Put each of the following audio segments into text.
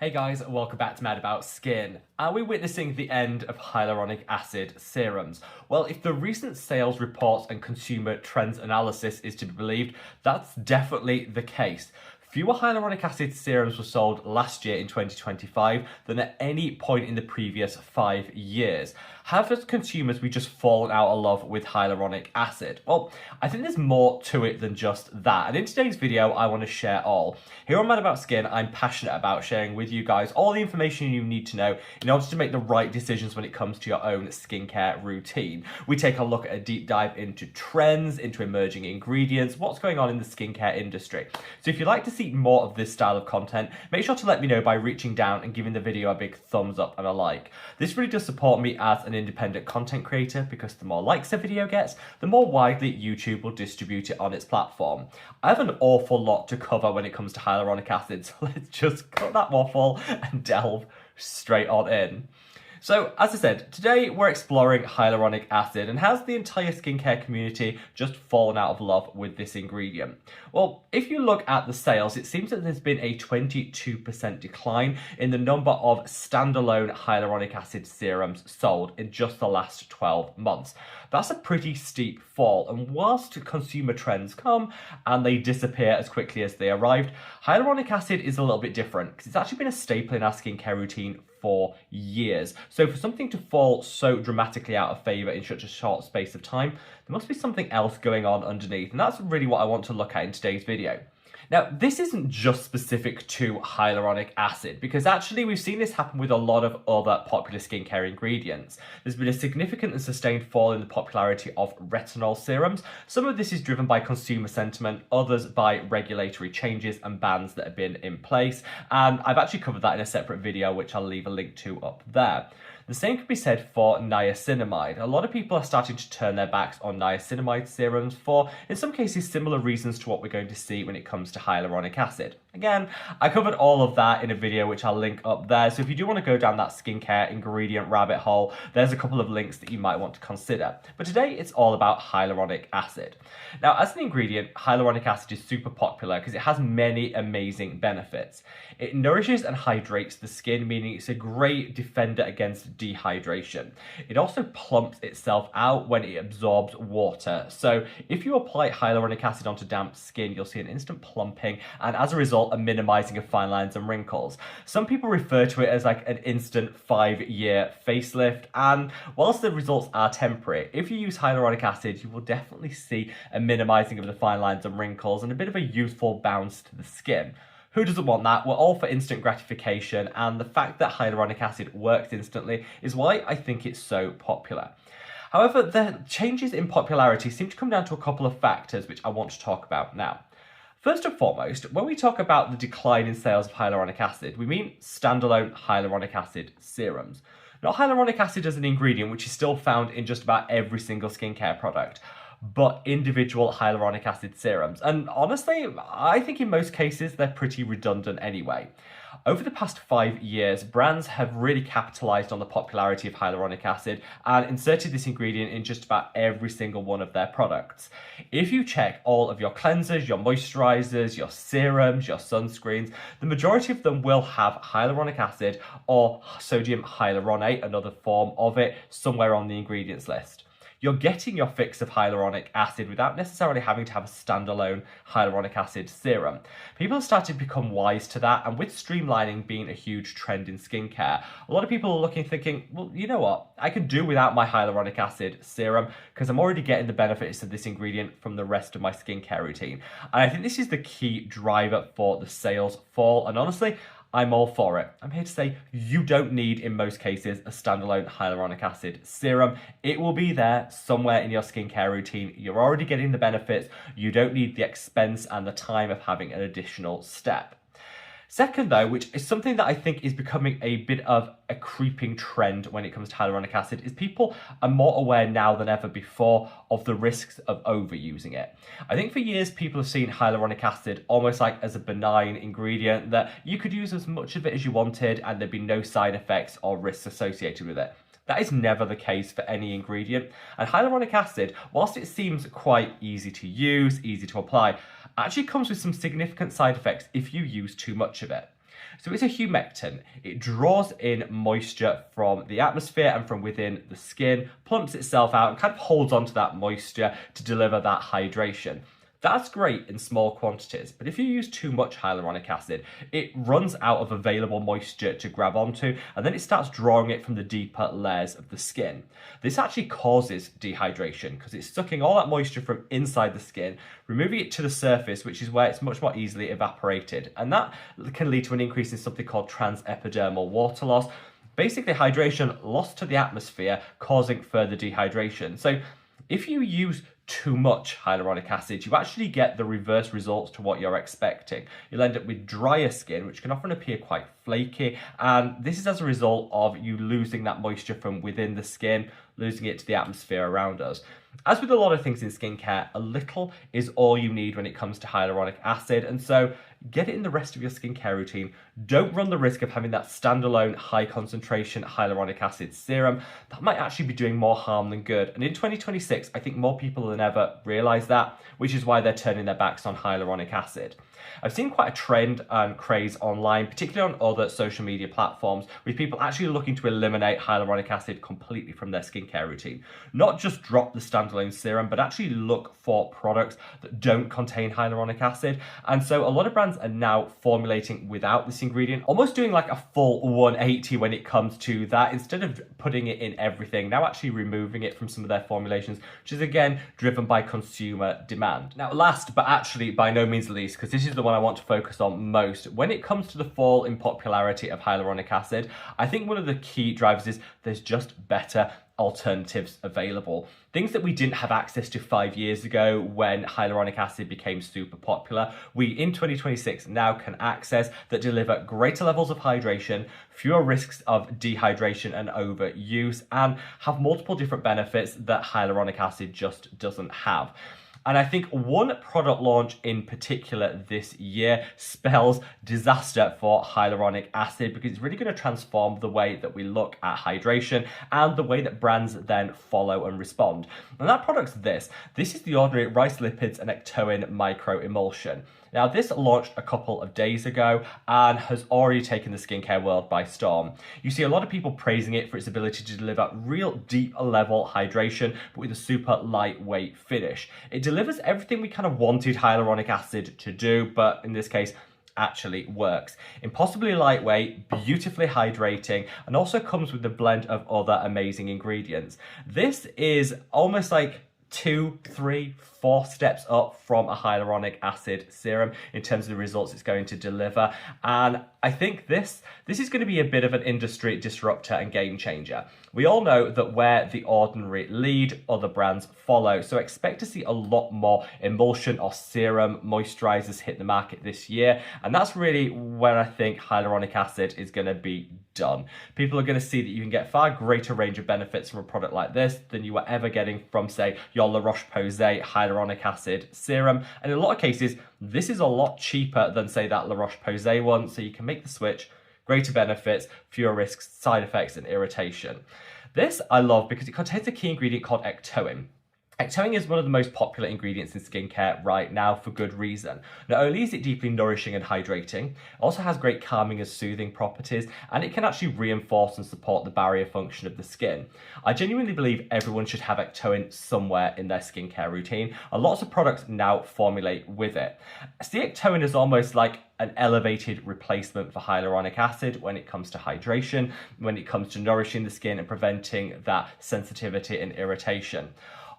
Hey guys, welcome back to Mad About Skin. Are we witnessing the end of hyaluronic acid serums? Well, if the recent sales reports and consumer trends analysis is to be believed, that's definitely the case. Fewer hyaluronic acid serums were sold last year in 2025 than at any point in the previous 5 years. Have as consumers we just fallen out of love with hyaluronic acid? Well, I think there's more to it than just that. And in today's video, I want to share all. Here on Mad About Skin, I'm passionate about sharing with you guys all the information you need to know in order to make the right decisions when it comes to your own skincare routine. We take a look at a deep dive into trends, into emerging ingredients, what's going on in the skincare industry. So if you'd like to see more of this style of content, make sure to let me know by reaching down and giving the video a big thumbs up and a like. This really does support me as an independent content creator because the more likes a video gets, the more widely YouTube will distribute it on its platform. I have an awful lot to cover when it comes to hyaluronic acid, so let's just cut that waffle and delve straight on in. So, as I said, today we're exploring hyaluronic acid, and has the entire skincare community just fallen out of love with this ingredient? Well, if you look at the sales, it seems that there's been a 22% decline in the number of standalone hyaluronic acid serums sold in just the last 12 months. That's a pretty steep fall, and whilst consumer trends come and they disappear as quickly as they arrived, hyaluronic acid is a little bit different because it's actually been a staple in our skincare routine for years. So for something to fall so dramatically out of favour in such a short space of time, there must be something else going on underneath, and that's really what I want to look at in today's video. Now, this isn't just specific to hyaluronic acid, because actually we've seen this happen with a lot of other popular skincare ingredients. There's been a significant and sustained fall in the popularity of retinol serums. Some of this is driven by consumer sentiment, others by regulatory changes and bans that have been in place, and I've actually covered that in a separate video, which I'll leave a link to up there. The same can be said for niacinamide. A lot of people are starting to turn their backs on niacinamide serums for, in some cases, similar reasons to what we're going to see when it comes to hyaluronic acid. Again, I covered all of that in a video which I'll link up there, so if you do want to go down that skincare ingredient rabbit hole, there's a couple of links that you might want to consider. But today, it's all about hyaluronic acid. Now, as an ingredient, hyaluronic acid is super popular because it has many amazing benefits. It nourishes and hydrates the skin, meaning it's a great defender against dehydration. It also plumps itself out when it absorbs water. So if you apply hyaluronic acid onto damp skin, you'll see an instant plumping, and as a result, a minimizing of fine lines and wrinkles. Some people refer to it as like an instant 5-year facelift, and whilst the results are temporary, if you use hyaluronic acid, you will definitely see a minimizing of the fine lines and wrinkles and a bit of a youthful bounce to the skin. Who doesn't want that? We're all for instant gratification, and the fact that hyaluronic acid works instantly is why I think it's so popular. However, the changes in popularity seem to come down to a couple of factors which I want to talk about now. First and foremost, when we talk about the decline in sales of hyaluronic acid, we mean standalone hyaluronic acid serums. Not hyaluronic acid as an ingredient, which is still found in just about every single skincare product, but individual hyaluronic acid serums. And honestly, I think in most cases, they're pretty redundant anyway. Over the past 5 years, brands have really capitalized on the popularity of hyaluronic acid and inserted this ingredient in just about every single one of their products. If you check all of your cleansers, your moisturisers, your serums, your sunscreens, the majority of them will have hyaluronic acid or sodium hyaluronate, another form of it, somewhere on the ingredients list. You're getting your fix of hyaluronic acid without necessarily having to have a standalone hyaluronic acid serum. People have started to become wise to that, and with streamlining being a huge trend in skincare, a lot of people are looking thinking, well, you know what, I could do without my hyaluronic acid serum because I'm already getting the benefits of this ingredient from the rest of my skincare routine. And I think this is the key driver for the sales fall, and honestly, I'm all for it. I'm here to say you don't need, in most cases, a standalone hyaluronic acid serum. It will be there somewhere in your skincare routine. You're already getting the benefits. You don't need the expense and the time of having an additional step. Second, though, which is something that I think is becoming a bit of a creeping trend when it comes to hyaluronic acid, is people are more aware now than ever before of the risks of overusing it. I think for years people have seen hyaluronic acid almost like as a benign ingredient that you could use as much of it as you wanted and there'd be no side effects or risks associated with it. That is never the case for any ingredient, and hyaluronic acid, whilst it seems quite easy to use, easy to apply, actually comes with some significant side effects if you use too much of it. So it's a humectant. It draws in moisture from the atmosphere and from within the skin, plumps itself out and kind of holds onto that moisture to deliver that hydration. That's great in small quantities, but if you use too much hyaluronic acid, it runs out of available moisture to grab onto, and then it starts drawing it from the deeper layers of the skin. This actually causes dehydration because it's sucking all that moisture from inside the skin, removing it to the surface, which is where it's much more easily evaporated. And that can lead to an increase in something called transepidermal water loss. Basically, hydration lost to the atmosphere, causing further dehydration. So if you use too much hyaluronic acid, you actually get the reverse results to what you're expecting. You'll end up with drier skin, which can often appear quite flaky, and this is as a result of you losing that moisture from within the skin, losing it to the atmosphere around us. As with a lot of things in skincare, a little is all you need when it comes to hyaluronic acid, and so get it in the rest of your skincare routine. Don't run the risk of having that standalone high concentration hyaluronic acid serum. That might actually be doing more harm than good. And in 2026, I think more people than ever realize that, which is why they're turning their backs on hyaluronic acid. I've seen quite a trend and craze online, particularly on other social media platforms, with people actually looking to eliminate hyaluronic acid completely from their skincare routine. Not just drop the standalone serum, but actually look for products that don't contain hyaluronic acid. And so a lot of brands are now formulating without this ingredient, almost doing like a full 180 when it comes to that. Instead of putting it in everything, now actually removing it from some of their formulations, which is again driven by consumer demand. Now, last but actually by no means least, because this is the one I want to focus on most, when it comes to the fall in popularity of hyaluronic acid, I think one of the key drivers is there's just better alternatives available. Things that we didn't have access to 5 years ago when hyaluronic acid became super popular, we in 2026 now can access, that deliver greater levels of hydration, fewer risks of dehydration and overuse, and have multiple different benefits that hyaluronic acid just doesn't have. And I think one product launch in particular this year spells disaster for hyaluronic acid, because it's really going to transform the way that we look at hydration and the way that brands then follow and respond. And that product's this. This is the Ordinary Rice Lipids and Ectoin Microemulsion. Now, this launched a couple of days ago and has already taken the skincare world by storm. You see a lot of people praising it for its ability to deliver real deep level hydration, but with a super lightweight finish. It delivers everything we kind of wanted hyaluronic acid to do, but in this case, actually works. Impossibly lightweight, beautifully hydrating, and also comes with a blend of other amazing ingredients. This is almost like 2, 3, 4 steps up from a hyaluronic acid serum in terms of the results it's going to deliver. And I think this is going to be a bit of an industry disruptor and game changer. We all know that where The Ordinary lead, other brands follow. So expect to see a lot more emulsion or serum moisturisers hit the market this year. And that's really where I think hyaluronic acid is going to be done. People are going to see that you can get far greater range of benefits from a product like this than you were ever getting from, say, your La Roche-Posay hyaluronic acid serum. And in a lot of cases, this is a lot cheaper than, say, that La Roche-Posay one. So you can make the switch, greater benefits, fewer risks, side effects, and irritation. This I love because it contains a key ingredient called ectoin. Ectoin is one of the most popular ingredients in skincare right now for good reason. Not only is it deeply nourishing and hydrating, it also has great calming and soothing properties, and it can actually reinforce and support the barrier function of the skin. I genuinely believe everyone should have ectoin somewhere in their skincare routine, and lots of products now formulate with it. See ectoin is almost like an elevated replacement for hyaluronic acid when it comes to hydration, when it comes to nourishing the skin and preventing that sensitivity and irritation.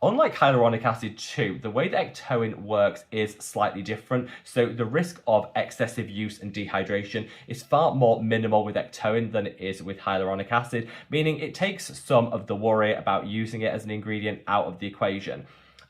Unlike hyaluronic acid too, the way that ectoin works is slightly different, so the risk of excessive use and dehydration is far more minimal with ectoin than it is with hyaluronic acid, meaning it takes some of the worry about using it as an ingredient out of the equation.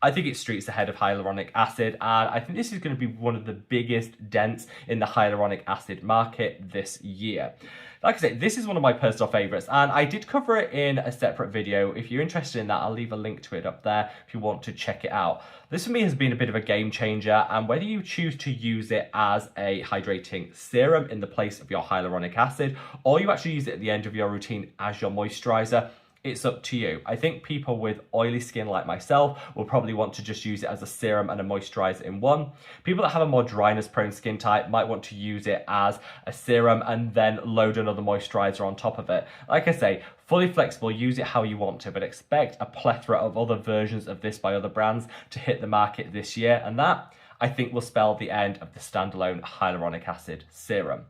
I think it streets ahead of hyaluronic acid, and I think this is going to be one of the biggest dents in the hyaluronic acid market this year. Like I said, this is one of my personal favourites, and I did cover it in a separate video. If you're interested in that, I'll leave a link to it up there if you want to check it out. This for me has been a bit of a game changer, and whether you choose to use it as a hydrating serum in the place of your hyaluronic acid, or you actually use it at the end of your routine as your moisturiser, it's up to you. I think people with oily skin like myself will probably want to just use it as a serum and a moisturiser in one. People that have a more dryness prone skin type might want to use it as a serum and then load another moisturiser on top of it. Like I say, fully flexible, use it how you want to, but expect a plethora of other versions of this by other brands to hit the market this year, and that, I think, will spell the end of the standalone hyaluronic acid serum.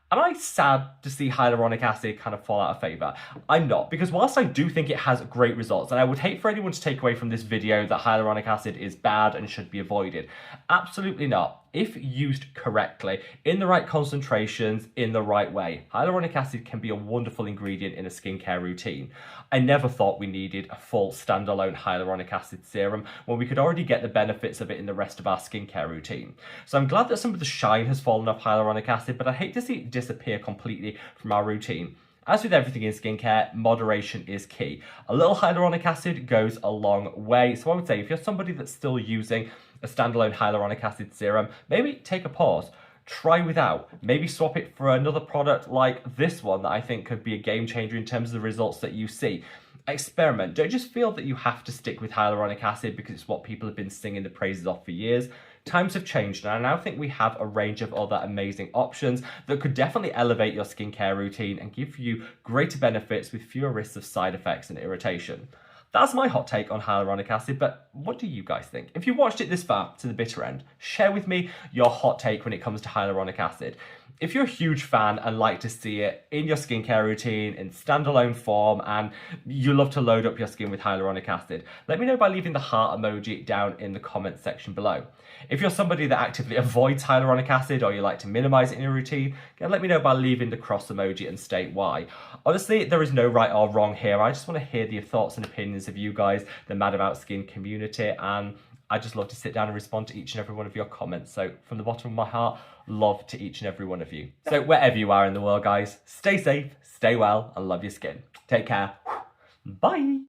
Am I sad to see hyaluronic acid kind of fall out of favour? I'm not, because whilst I do think it has great results, and I would hate for anyone to take away from this video that hyaluronic acid is bad and should be avoided. Absolutely not. If used correctly, in the right concentrations, in the right way, hyaluronic acid can be a wonderful ingredient in a skincare routine. I never thought we needed a full standalone hyaluronic acid serum when we could already get the benefits of it in the rest of our skincare routine. So I'm glad that some of the shine has fallen off hyaluronic acid, but I hate to see it disappear completely from our routine. As with everything in skincare, moderation is key. A little hyaluronic acid goes a long way. So I would say if you're somebody that's still using a standalone hyaluronic acid serum, maybe take a pause. Try without. Maybe swap it for another product like this one that I think could be a game changer in terms of the results that you see. Experiment. Don't just feel that you have to stick with hyaluronic acid because it's what people have been singing the praises of for years. Times have changed, and I now think we have a range of other amazing options that could definitely elevate your skincare routine and give you greater benefits with fewer risks of side effects and irritation. That's my hot take on hyaluronic acid, but what do you guys think? If you watched it this far to the bitter end, share with me your hot take when it comes to hyaluronic acid. If you're a huge fan and like to see it in your skincare routine in standalone form and you love to load up your skin with hyaluronic acid, let me know by leaving the heart emoji down in the comments section below. If you're somebody that actively avoids hyaluronic acid or you like to minimize it in your routine, let me know by leaving the cross emoji and state why. Honestly, there is no right or wrong here. I just want to hear the thoughts and opinions of you guys, the Mad About Skin community, and I just love to sit down and respond to each and every one of your comments. So from the bottom of my heart, love to each and every one of you. So wherever you are in the world, guys, stay safe, stay well, and love your skin. Take care. Bye.